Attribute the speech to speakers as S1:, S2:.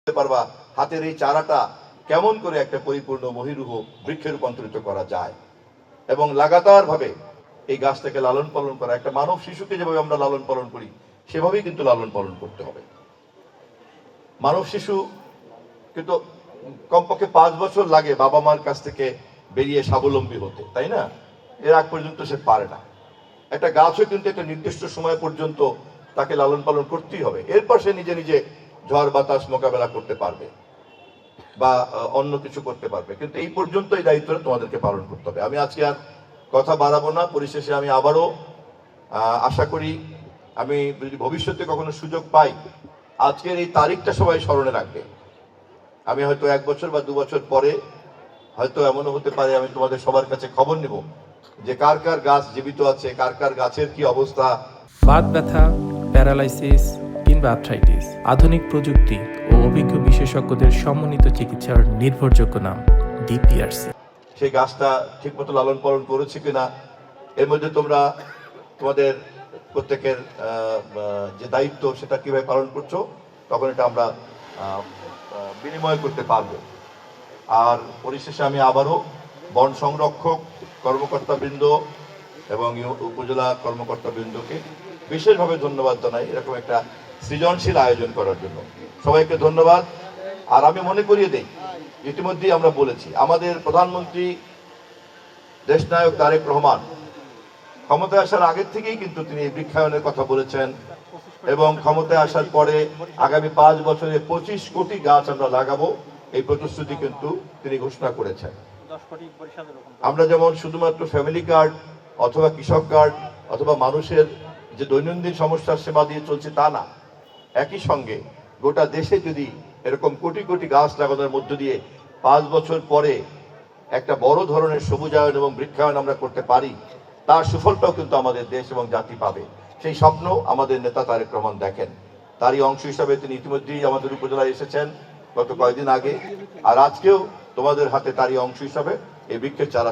S1: পারবা হাতের এই চারাটা কেমন করে একটা পরিপূর্ণ মহিরুহ বৃক্ষে রূপান্তরিত করা যায় এবং লাগাতার ভাবে এই গাছটাকে লালন পালন করা। একটা মানব শিশুকে যেভাবে আমরা লালন পালন করি সেভাবেই কিন্তু লালন পালন করতে হবে। মানব শিশু কিন্তু কমপক্ষে 5 বছর লাগে বাবা মার কাছ থেকে বেরিয়ে স্বাবলম্বী হতে, তাই না? এর আগ পর্যন্ত সে পারে না। একটা গাছও কিন্তু একটা নির্দিষ্ট সময় পর্যন্ত তাকে লালন পালন করতেই হবে, এরপর সে নিজে নিজে ঝড় বাতাস মোকাবেলা করতে পারবে বা অন্য কিছু করতে পারবে, কিন্তু এই পর্যন্ত এই দায়িত্বটা তোমাদেরকে পালন করতে হবে। আমি আজকে আর কথা বাড়াবো না। পরিশেষে আমি আবারও আশা করি আমি যদি ভবিষ্যতে কখনো সুযোগ পাই, আজকের এই তারিখটা সবাই স্মরণে রাখবে। আমি হয়তো 1 বছর বা 2 বছর পরে হয়তো এমনও হতে পারে আমি তোমাদের সবার কাছে খবর নেব যে কার কার গাছ জীবিত আছে, কার কার গাছের কি অবস্থা।
S2: বাত ব্যথা, প্যারালাইসিস কিংবা আর্থ্রাইটিস, আধুনিক প্রযুক্তি ও অভিজ্ঞ বিশেষজ্ঞদের সমন্বিত চিকিৎসার নির্ভরযোগ্য নাম ডিপিআরসি।
S1: সেই গাছটা ঠিকমতো লালন পালন করেছে কিনা, এর মধ্যে তোমরা তোমাদের প্রত্যেকের যে দায়িত্ব সেটা কিভাবে পালন করছো, তখন এটা আমরা বিনিময় করতে পারবো। আর পরিশেষে আমি আবারও বন সংরক্ষক কর্মকর্তাবৃন্দ এবং উপজেলা কর্মকর্তাবৃন্দকে বিশেষভাবে ধন্যবাদ জানাই এরকম একটা সৃজনশীল আয়োজন করার জন্য। সবাইকে ধন্যবাদ। আর আমি মনে করিয়ে দেই, ইতিমধ্যেই আমরা বলেছি আমাদের প্রধানমন্ত্রী দেশনায়ক তারেক রহমান ক্ষমতায় আসার আগের থেকেই কিন্তু তিনি এই বৃক্ষায়নের কথা বলেছেন এবং ক্ষমতায় আসার পরে আগামী 5 বছরে 25 কোটি গাছ আমরা লাগাবো, এই প্রতিশ্রুতি কিন্তু তিনি ঘোষণা করেছেন। আমরা যেমন শুধুমাত্র ফ্যামিলি কার্ড অথবা কৃষক কার্ড অথবা মানুষের যে দৈনন্দিন সমস্যার সেবা দিয়ে চলছে তা না, একই সঙ্গে গোটা দেশে যদি এরকম কোটি কোটি গাছ লাগানোর মধ্য দিয়ে 5 বছর পরে একটা বড় ধরনের সবুজায়ন এবং বৃক্ষায়ন আমরা করতে পারি, তার সুফলটাও কিন্তু আমাদের দেশ এবং জাতি পাবে। সেই স্বপ্ন আমাদের নেতা তারেক রহমান দেখেন। তারই অংশ হিসাবে তিনি ইতিমধ্যেই আমাদের উপজেলায় এসেছেন গত কয়েকদিন আগে, আর আজকেও তোমাদের হাতে তারই অংশ হিসাবে এই বৃক্ষের চারা